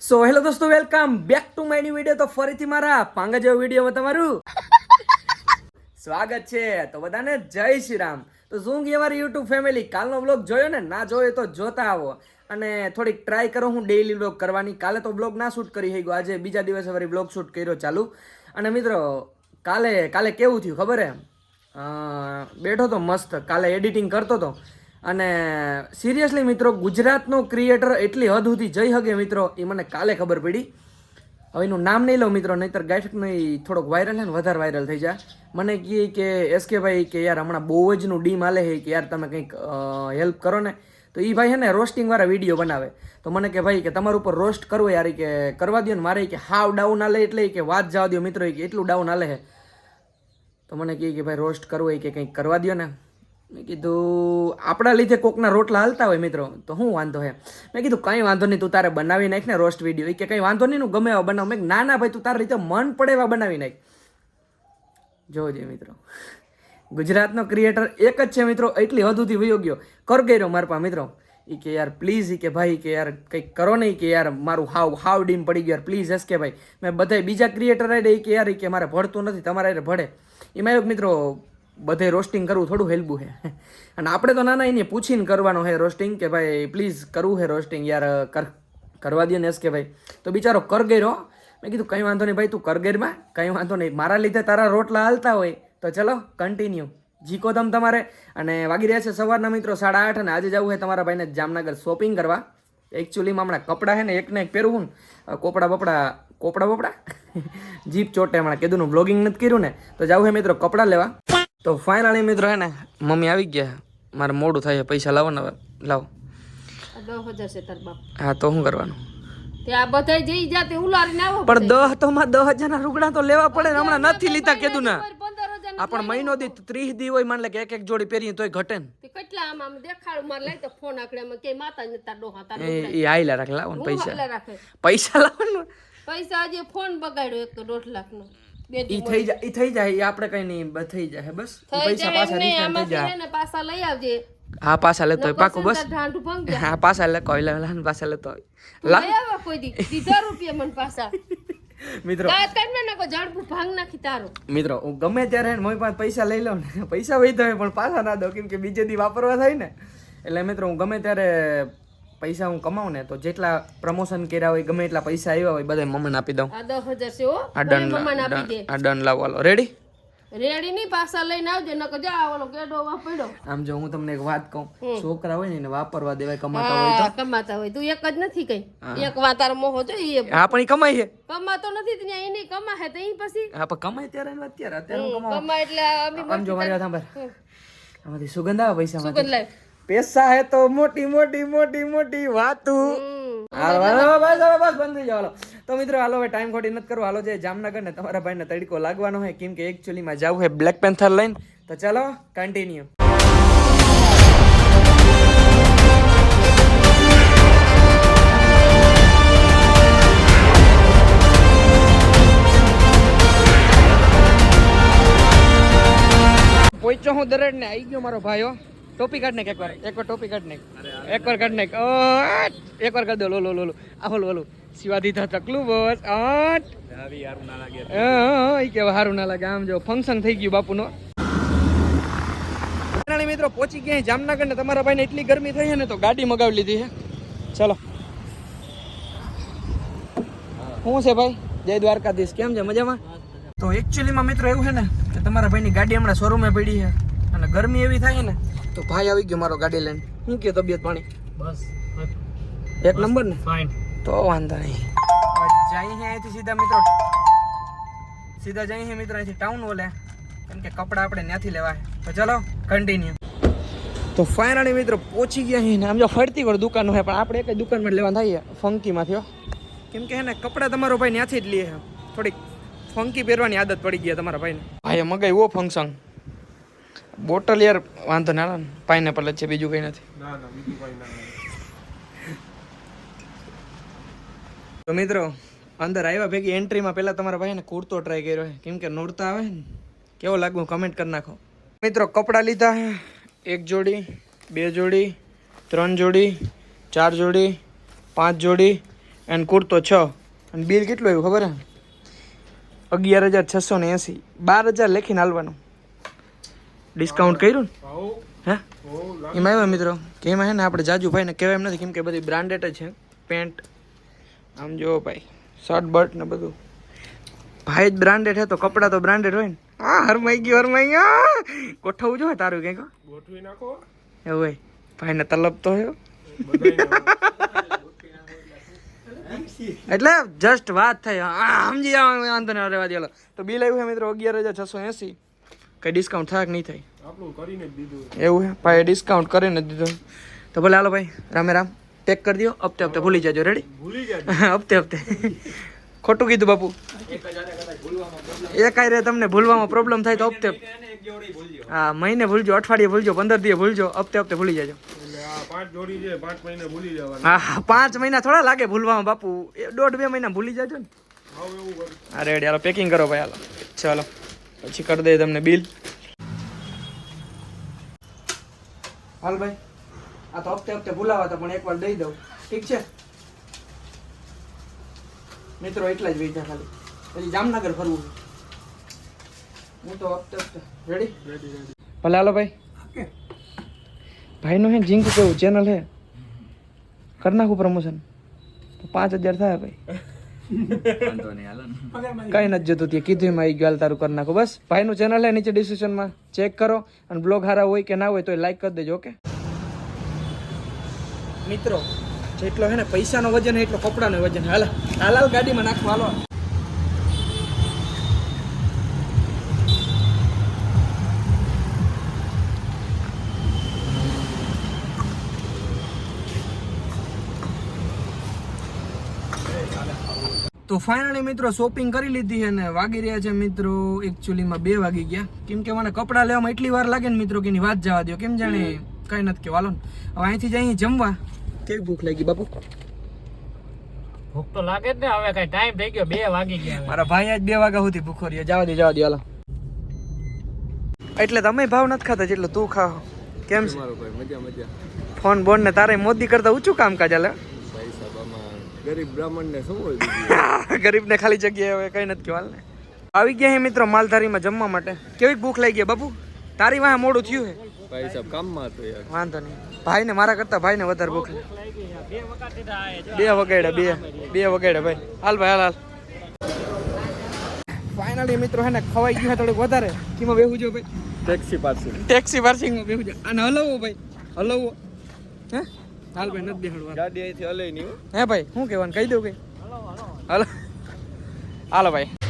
So hello દોસ્તો, welcome back to my new video. તો ફરીથી મારા પાંગા જેવા વિડીયોમાં તમારું સ્વાગત છે. તો બધાને જય શ્રી રામ. તો શું કે અમારી યુટ્યુબ ફેમિલી, કાલનો બ્લોગ જોયો ને? ના જોયો તો જોતા આવો અને થોડીક ટ્રાય કરો હું ડેઈલી બ્લોગ કરવાની. કાલે તો બ્લોગ ના શૂટ કરી ગયો, આજે બીજા દિવસે ફરી બ્લોગ શૂટ કર્યો ચાલુ. અને મિત્રો કાલે કેવું થયું ખબર હે? બેઠો તો મસ્ત, કાલે એડિટિંગ કરતો હતો અને સિરિયસલી મિત્રો, ગુજરાતનો ક્રિએટર એટલી હદ સુધી જઈ શકે મિત્રો, એ મને કાલે ખબર પડી. હવે એનું નામ નહીં લઉં મિત્રો, નહીંતર ગાયઠકનો એ થોડોક વાયરલ છે ને, વધારે વાયરલ થઈ જાય. મને કહે કે એસકે ભાઈ કે યાર હમણાં બહુ જ નું ડીમ આલે છે કે યાર તમે કંઈક હેલ્પ કરો ને. તો એ ભાઈ છે ને રોસ્ટિંગ વાળા વિડીયો બનાવે. તો મને કે ભાઈ કે તમારા ઉપર રોસ્ટ કરવો યાર, કે કરવા દો ને. મારે કે હાવ ડાઉન આલે એટલે કે વાત જવા દો મિત્રો, કે એટલું ડાઉન આલે છે. તો મને કહે કે ભાઈ રોસ્ટ કરવો હોય કે કંઈક કરવા દો ને. મેં કીધું આપણા લીધે કોકના રોટલા હાલતા હોય મિત્રો તો શું વાંધો હે. મેં કીધું કંઈ વાંધો નહીં, તું તારે બનાવી નાખ ને રોસ્ટ વિડીયો. એ કે કંઈ વાંધો નહીં, હું ગમે એવા બનાવ. મેં ના ના ભાઈ, તું તારી રીતે મન પડે એવા બનાવી નાખ. જોજે મિત્રો, ગુજરાતનો ક્રિએટર એક જ છે મિત્રો, એટલી હદ સુધી વયો ગયો. કર ગયો મારા પા મિત્રો. એ કે યાર પ્લીઝ, એ કે ભાઈ કે યાર કંઈક કરો નહીં, કે યાર મારું હાવ ડીમ પડી ગયો યાર પ્લીઝ એસ કે ભાઈ. મેં બધા બીજા ક્રિએટર આડે કે યાર કે મારે ભળતું નથી, તમારા આડે ભળે. એમાં એક મિત્રો બધે રોસ્ટિંગ કરવું થોડું હેલ્પું છે. અને આપણે તો નાના એને પૂછીને કરવાનો છે રોસ્ટિંગ, કે ભાઈ પ્લીઝ કરવું છે રોસ્ટિંગ યાર, કરવા દો ને એસ કે ભાઈ. તો બિચારો કર ગયો. મેં કીધું કંઈ વાંધો નહીં ભાઈ, તું કર ગેરમાં કંઈ વાંધો નહીં, મારા લીધે તારા રોટલા હાલતા હોય તો ચલો કન્ટિન્યુ જીકો તમારે. અને વાગી રહ્યા છે સવારના મિત્રો 8:30. અને આજે જવું છે તમારા ભાઈને જામનગર શોપિંગ કરવા. એકચ્યુઅલીમાં હમણાં કપડાં છે ને એક ને એક પહેરવું ને, કોપડા બપડા જીપ ચોટે. હમણાં કીધું બ્લોગિંગ નથી કર્યું ને, તો જવું છે મિત્રો કપડાં લેવા. તો ફાઇનલી મિત્રો હે ને મમ્મી આવી ગયા. મારે મોડું થાય છે, પૈસા લાવો ને હવે લાવો. 10,000 છે તાર બાપ. હા તો શું કરવાનું? ત્યાં બધા જઈ જાતે ઉલારીને આવો. પણ 10,000 ના રૂગડા તો લેવા પડે ને. હમણાં નથી લીધા કીધું ના. 15,000 આ પણ મહિનો દી 30 દી હોય, માન લે કે એક જોડી પહેરીએ તોય ઘટે ને. તે કેટલા આમ દેખાડું માર લઈ તો ફોન આકડે કે માતા ને તાર ડોહા તાર એ આઈલા રાખ, લાવો ને પૈસા. રાખે પૈસા લાવો ને. પૈસા આજે ફોન બગાડ્યો એક તો 2.5 લાખ નો. ઈ થઈ જાય, ઈ આપણે કઈ નહીં, થઈ જાય બસ. પૈસા પાછા રિફંડ થઈ જાય. ને પાછા લઈ આવજે. હા પાછા લેતો હોય પાકું બસ. ઢાંઢું ભંગ જાય. હા પાછા લે કોઈ લે પાછા લેતો હોય. લઈ આવો કોઈ દી દીધા રૂપિયા મને પાછા. મિત્રો દાંત કાઢ ના કો ઝાડપુર ભાંગ નાખી તારો. મિત્રો હું ગમે ત્યારે મોય પાસે પૈસા લઈ લઉં ને, પૈસા વહી જાય પણ પાછા ના દો, કેમ કે બીજે દી વાપરવા થાય ને. એટલે મિત્રો હું ગમે ત્યારે પૈસા હું કમાઉં ને, તો જેટલા પ્રમોશન કર્યા હોય, ગમે એટલા પૈસા આવ્યા હોય, બધા મમ્મીને આપી દઉં. આ 10,000 છે હો. આ ડન લાવો હાલો. રેડી ની પાછા લઈને આવજે, નકર જા ઓલો ગેડો વા પડ્યો. આમ જો હું તમને એક વાત કહું, છોકરા હોય ને એને વાપરવા દેવાય, કમાતા હોય તો. કમાતા હોય, તું એક જ નથી કઈ. એક વાર તારો મોહ જો એ હા પણ ઈ કમાય છે. કમાતો નથી ત્યાં એની કમા હે તો ઈ પછી. હા પણ કમાય ત્યારે ને અત્યારે હું કમાઉં. કમા એટલે આમ જો મારી વાત સાંભળ, આમાંથી સુગંધ આવે પૈસા સુગંધ લાવ. પૈસા હે તો મોટી વાતું. બસ બંધ થઈ જાવ. તો મિત્રો હાલો, હવે ટાઈમ ખોટી નથી કરવો. હાલો જે જામનગર ને તમારા ભાઈને તડકો લાગવાનો હોય, કેમ કે એકચ્યુઅલી માં જવું છે બ્લેક પેન્થર લઈને. તો ચાલો કન્ટિન્યુ. પહોંચ્યો હું દરેડ ને, આવી ગયો મારો ભાઈઓ. ટોપી કાઢ નાખ એકવાર ટોપી કાઢ નાખ, એકવાર કાઢ નાખ. એકવાર કરી દો. લો આ ઓલું શિવાજી થા તકલું બસ. ઈ કેવા સારું ના લાગે. આમ જો ફંક્શન થઈ ગયું બાપુનો. મિત્રો પહોંચી ગયા જામનગર ને તમારા ભાઈને એટલી ગરમી થઈ છે ને, તો ગાડી મગાવી લીધી છે. ચલો શું છે ભાઈ? જય દ્વારકાધીશ, કેમ છે? મજામાં? તો એકચ્યુઅલીમાં મિત્રો એવું છે ને કે તમારા ભાઈની ગાડી હમણાં શોરૂમે પડી છે અને ગરમી એવી થાય ને, તો ભાઈ આવી ગયો મારો ગાડી લઈને. શું કે તબિયત પાણી? બસ એક નંબર ને. ફાઇન. તો વાંધો નહીં. જઈ હે અહીંથી સીધા મિત્રો, જઈ હે મિત્રો અહીંથી ટાઉન ઓલે, કેમ કે કપડા આપણે ત્યાંથી લેવા. તો ચલો કન્ટિન્યુ. તો ફાઇનલી મિત્રો પહોંચી ગયા અહીં. આમ જો ફરતી વાર દુકાનો છે, પણ આપણે એક જ દુકાનમાં લેવા થાય ફંકીમાં થયો, કેમ કે હે ને કપડા તમારો ભાઈ ત્યાંથી જ લે. થોડીક ફંકી પહેરવાની આદત પડી ગઈ તમારા ભાઈને. ભાઈ મગાઈ ઓ ફંક્શન બોટલ યાર, વાંધો ના, પાઇનેપલ જ છે, બીજું કઈ નથી. તો મિત્રો અંદર આવ્યા ભેગી એન્ટ્રીમાં પહેલા તમારા ભાઈને કુર્તો ટ્રાય કર્યો છે, કેમ કે નોરતા આવે ને કેવો લાગ્યું કમેન્ટ કરી નાખો. મિત્રો કપડાં લીધા છે 1 જોડી, 2 જોડી, 3 જોડી, 4 જોડી, 5 જોડી અને કુર્તો 6 અને બિલ કેટલું આવ્યું ખબર હે 11,680 12,000 લખીને હાલવાનું ડિસ્કાઉન્ટ કર્યું ને હે એમાં આવ્યા મિત્રો કે એમાં હે ને આપણે જાજુ ભાઈને કહેવાય એમ નથી કેમ કે બધી બ્રાન્ડેડ જ છે પેન્ટ આમ જો ભાઈ શર્ટ બર્ટ ને બધું ભાઈ જ બ્રાન્ડેડ હે તો કપડાં તો બ્રાન્ડેડ હોય ને હા હરમાઈ ગયું ગોઠવવું જોઈએ તારું કંઈક ગોઠવી નાખો એવું હોય ભાઈને તલબ તો હે એટલે જસ્ટ વાત થઈ સમજી જાવ વાંધો ને રહેવા દે તો બિલ આવ્યું છે મિત્રો 11,680 કઈ ડિસ્કાઉન્ટ થાય કે નહીં થાય આપણું કરીને જ દીધું એવું હે ભાઈ ડિસ્કાઉન્ટ કરીને જ દીધું તો ભલે હાલો ભાઈ રામે રામ પેક કરી દો હપ્તે હપ્તે ભૂલી જાજો રેડી ભૂલી ગયા હપ્તે હપ્તે ખોટું કીધું બાપુ એક રે તમને ભૂલવામાં પ્રોબ્લેમ થાય તો હપ્તે હા મહિને ભૂલજો અઠવાડિયે ભૂલજો 15 દિવસે ભૂલજો હપ્તે હપ્તે ભૂલી જાજો એટલે આ 5 જોડી છે 5 મહિને ભૂલી જવાના હા 5 મહિના થોડા લાગે ભૂલવામાં બાપુ 1.5-2 મહિના ભૂલી જાજો ને આવ એવું કર હા રેડી હાલો પેકિંગ કરો ભાઈ હાલો ચાલો પછી કરી દઈએ તમને બિલ હાલ ભાઈ આ તો હપ્તે હપ્તે ભૂલાવા હતા પણ એકવાર દઈ દઉં ઠીક છે મિત્રો એટલા જ વેચા ખાલી પછી જામનગર ફરવું છે હું તો હપ્તે હપ્તે રેડી ભલે હાલો ભાઈ ભાઈનું હે જીંક કેવું ચેનલ હે કરી નાખું પ્રમોશન તો 5,000 થાય ભાઈ કઈ નથી જતું ત્યાં કીધું એમાં આવી ગયું તારું કરી નાખો બસ ભાઈનું ચેનલ હે નીચે ડિસ્ક્રિપ્શનમાં ચેક કરો અને બ્લોગ હારા હોય કે ના હોય તો લાઈક કરી દેજો ઓકે મિત્રો જેટલો હે ને પૈસાનો વજન એટલો કપડાનો વજન હાલ હાલ ગાડીમાં નાખવા હાલો તો ફાઇનલી મિત્રો શોપિંગ કરી લીધી છે ને વાગી રહ્યા છે મિત્રો એકચ્યુઅલીમાં 2 વાગી ગયા કેમ કે મને કપડાં લેવામાં એટલી વાર લાગે ને મિત્રો કે એની વાત જવા દો કેમ જાણે કઈ નથી કહેવાલો ને હવે અહીંથી જઈ જમવા કેવી ભૂખ લાગી બાપુ ભૂખ તો લાગે જ ને હવે કઈ ટાઈમ થઈ ગયો 2 વાગી ગયા મારા ભાઈ આજ 2 વાગ્યા સુધી ભૂખો રહ્યો જવા દે હાલો એટલે તમે ભાવ નથી ખાતા જેટલો તું ખાવ કેમ છે મારો ભાઈ મજા મજા ફોન બોન ને તારે મોદી કરતા ઊંચું કામ કાજ હાલે ભાઈ સાહેબ આમાં ગરીબ બ્રાહ્મણ ને શું હોય ગરીબ ને ખાલી જગ્યાએ હવે કઈ નથી કહેવાલ ને આવી ગયા હે મિત્રો માલધારીમાં જમવા માટે કેવી ભૂખ લાગી ગઈ બાપુ તારી વાંહે મોડું થયું હે ભાઈ સાહેબ કામમાં હતો યાર વાંધો નહીં ભાઈ ને મારા કરતા ભાઈ ને વધારે ભૂખ લાગી 2 વગાડ્યા ભાઈ હાલ ભાઈ હાલ ફાઇનલી મિત્રો હે ને ખવાઈ ગયું થોડુંક વધારે કીમાં બેહું જો ભાઈ ટેક્સી પાર્સિંગમાં બેહું જા અને હલવો ભાઈ હલવો હે હાલ ભાઈ નથી બેહડવા ગાડી અહીંથી હલે નહીં હે ભાઈ શું કહેવાનું કહી દઉં કઈ હાલો હાલો ભાઈ